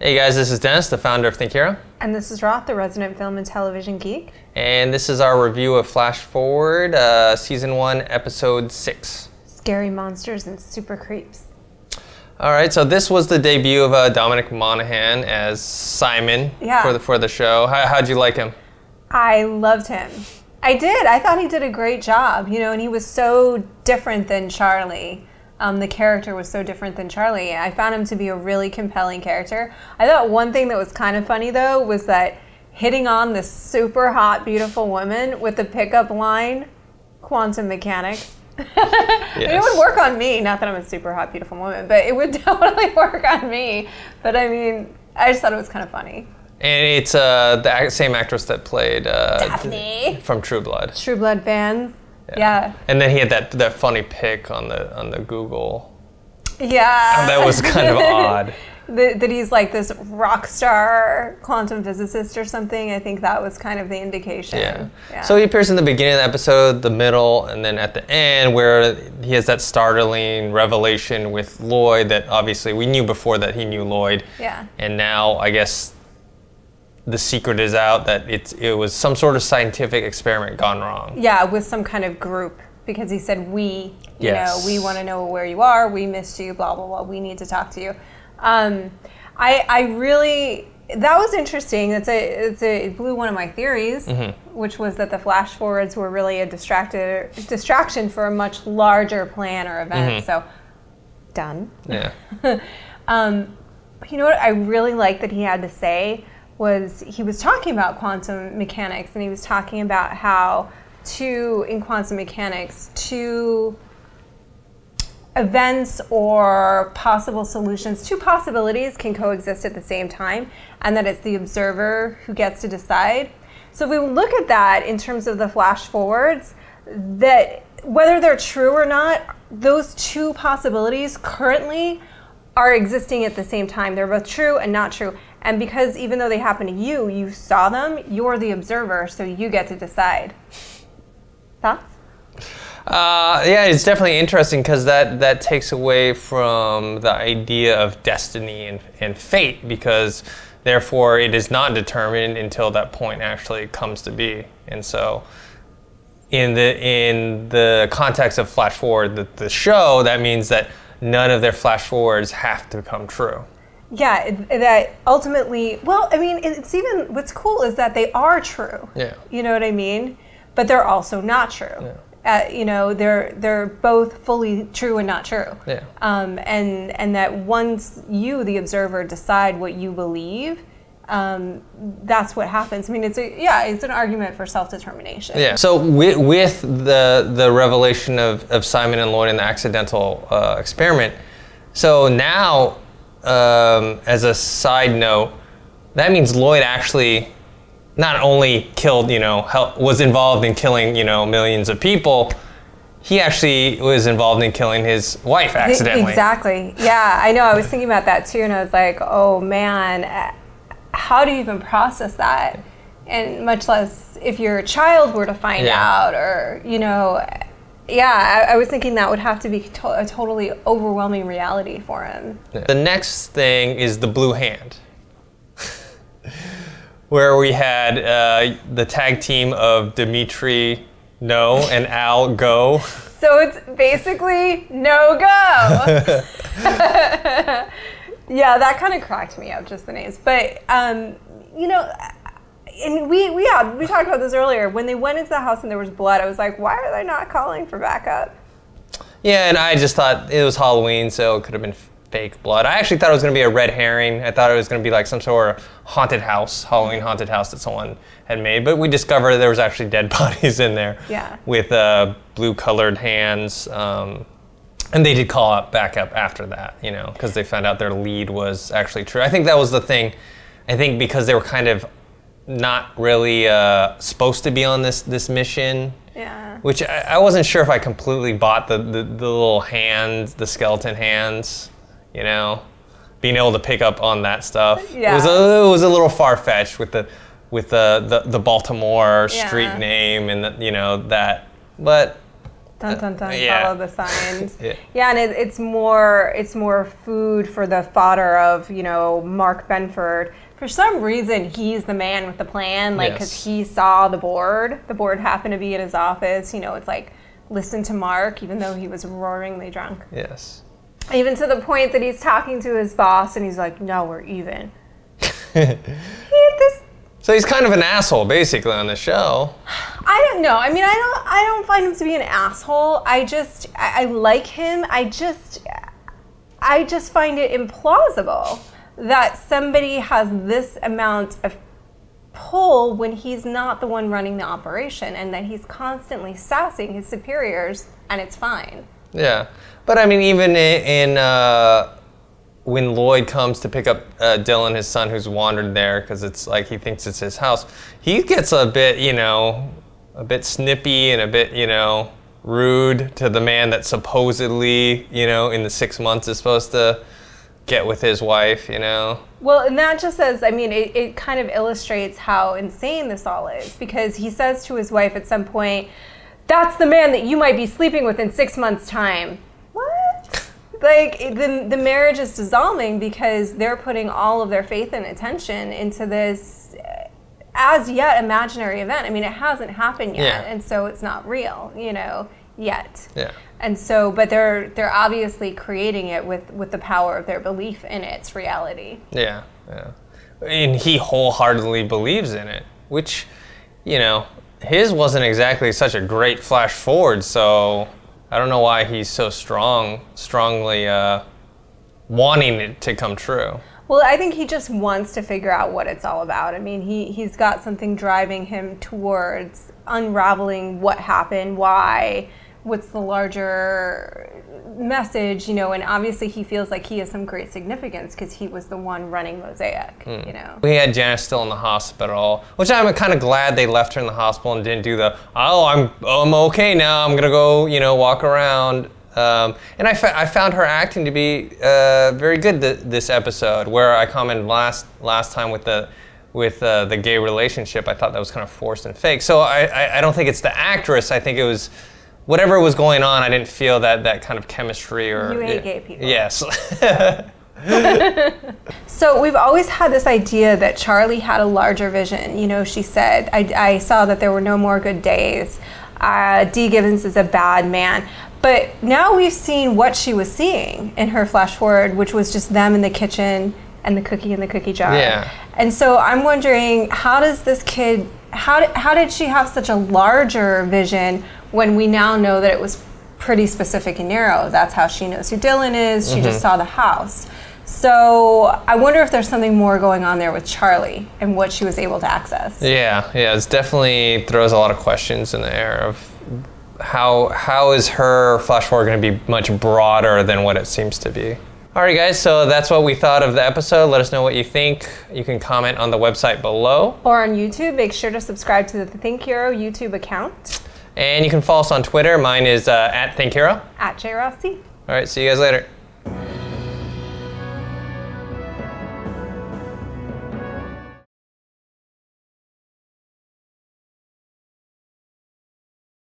Hey guys, this is Dennis, the founder of Think Hero. And this is Roth, the resident film and television geek. And this is our review of FlashForward, Season 1, Episode 6. Scary monsters and super creeps. Alright, so this was the debut of Dominic Monaghan as Simon for the show. How'd you like him? I loved him. I did. I thought he did a great job, and he was so different than Charlie. The character was so different than Charlie. I found him to be a really compelling character. I thought one thing that was kind of funny, though, was that hitting on this super hot, beautiful woman with the pickup line, quantum mechanics. Yes. It would work on me. Not that I'm a super hot, beautiful woman, but it would totally work on me. But I mean, I just thought it was kind of funny. And it's the same actress that played Daphne from True Blood. True Blood fans. Yeah. And then he had that funny pic on the Google. Yeah. That was kind of odd. That he's like this rock star quantum physicist or something. I think that was kind of the indication. Yeah. So he appears in the beginning of the episode, the middle, and then at the end where he has that startling revelation with Lloyd that obviously we knew before that he knew Lloyd. Yeah. And now I guess the secret is out that it was some sort of scientific experiment gone wrong. Yeah, with some kind of group, because he said we want to know where you are, we missed you, blah, blah, blah, we need to talk to you. I really, that was interesting. It blew one of my theories, which was that the flash forwards were really a distraction for a much larger plan or event. So, done. Yeah. You know what I really liked that he had to say was he was talking about quantum mechanics, and he was talking about how in quantum mechanics, two events or possible solutions, two possibilities can coexist at the same time, and that it's the observer who gets to decide. So if we look at that in terms of the flash forwards, that whether they're true or not, those two possibilities currently are existing at the same time. They're both true and not true. And because even though they happen to you, you saw them, you're the observer, so you get to decide. Thoughts? Yeah, it's definitely interesting because that takes away from the idea of destiny and fate, because therefore it is not determined until that point actually comes to be. And so in the context of Flash Forward, the show, that means that none of their flash forwards have to come true. Yeah, that ultimately, well, I mean, it's even, what's cool is that they are true. Yeah. You know what I mean? But they're also not true. Yeah. They're both fully true and not true. Yeah. And that once you, the observer, decide what you believe, that's what happens. I mean, it's an argument for self-determination. Yeah. So with the revelation of Simon and Lloyd and the accidental experiment, so now, as a side note, that means Lloyd actually not only killed, was involved in killing, millions of people, he actually was involved in killing his wife accidentally. Exactly. Yeah, I know. I was thinking about that too, and I was like, oh man, how do you even process that? And much less if your child were to find out, or, I was thinking that would have to be a totally overwhelming reality for him. The next thing is the blue hand, where we had the tag team of Dimitri no and Al go. So it's basically no go. Yeah, that kind of cracked me up, just the names. But and we talked about this earlier. When they went into the house and there was blood, I was like, why are they not calling for backup? Yeah, and I just thought it was Halloween, so it could have been fake blood. I actually thought it was going to be a red herring. I thought it was going to be like some sort of haunted house, Halloween haunted house that someone had made. But we discovered there was actually dead bodies in there. Yeah. With blue-colored hands. And they did call up backup after that, because they found out their lead was actually true. I think that was the thing. I think because they were kind of not really supposed to be on this mission. Yeah. Which I wasn't sure if I completely bought the little hands, the skeleton hands, being able to pick up on that stuff. Yeah. It was a little far-fetched with the Baltimore street name and that, but Dun dun dun. Yeah. Follow the signs. Yeah. Yeah, and it's more food for the fodder of Mark Benford. For some reason, he's the man with the plan, like because he saw the board. The board happened to be in his office. It's like listen to Mark, even though he was roaringly drunk. Yes. Even to the point that he's talking to his boss, and he's like, "No, we're even." So he's kind of an asshole, basically, on the show. I don't know. I mean, I don't find him to be an asshole. I like him. I just find it implausible that somebody has this amount of pull when he's not the one running the operation, and that he's constantly sassing his superiors, and it's fine. Yeah, but I mean, even in when Lloyd comes to pick up Dylan, his son, who's wandered there because it's like he thinks it's his house, he gets a bit, a bit snippy and a bit, rude to the man that supposedly, in the 6 months is supposed to get with his wife, Well, and that just says, I mean, it kind of illustrates how insane this all is, because he says to his wife at some point, "That's the man that you might be sleeping with in 6 months' time." What? Like, the marriage is dissolving because they're putting all of their faith and attention into this as yet imaginary event. I mean, it hasn't happened yet, and so it's not real, yet. Yeah. And so, but they're obviously creating it with the power of their belief in its reality. Yeah, yeah. And he wholeheartedly believes in it, which, his wasn't exactly such a great flash forward, so I don't know why he's so strongly wanting it to come true. Well, I think he just wants to figure out what it's all about. I mean, he's got something driving him towards unraveling what happened, why, what's the larger message, and obviously he feels like he has some great significance because he was the one running Mosaic, We had Janice still in the hospital, which I'm kind of glad they left her in the hospital and didn't do I'm okay now, I'm gonna go, walk around. And I found her acting to be very good this episode, where I commented last time with the gay relationship. I thought that was kind of forced and fake. So I don't think it's the actress. I think it was whatever was going on. I didn't feel that kind of chemistry or. You hate gay people. Yes. So we've always had this idea that Charlie had a larger vision. She said, I saw that there were no more good days. D. Gibbons is a bad man. But now we've seen what she was seeing in her flash forward, which was just them in the kitchen and the cookie in the cookie jar. Yeah. And so I'm wondering, how does this kid, how did she have such a larger vision when we now know that it was pretty specific and narrow? That's how she knows who Dylan is. She just saw the house. So I wonder if there's something more going on there with Charlie and what she was able to access. Yeah, it definitely throws a lot of questions in the air of how is her flash forward going to be much broader than what it seems to be. Alright guys, so that's what we thought of the episode. Let us know what you think. You can comment on the website below. Or on YouTube. Make sure to subscribe to the Think Hero YouTube account. And you can follow us on Twitter. Mine is @ThinkHero. @JRossi. Alright, see you guys later.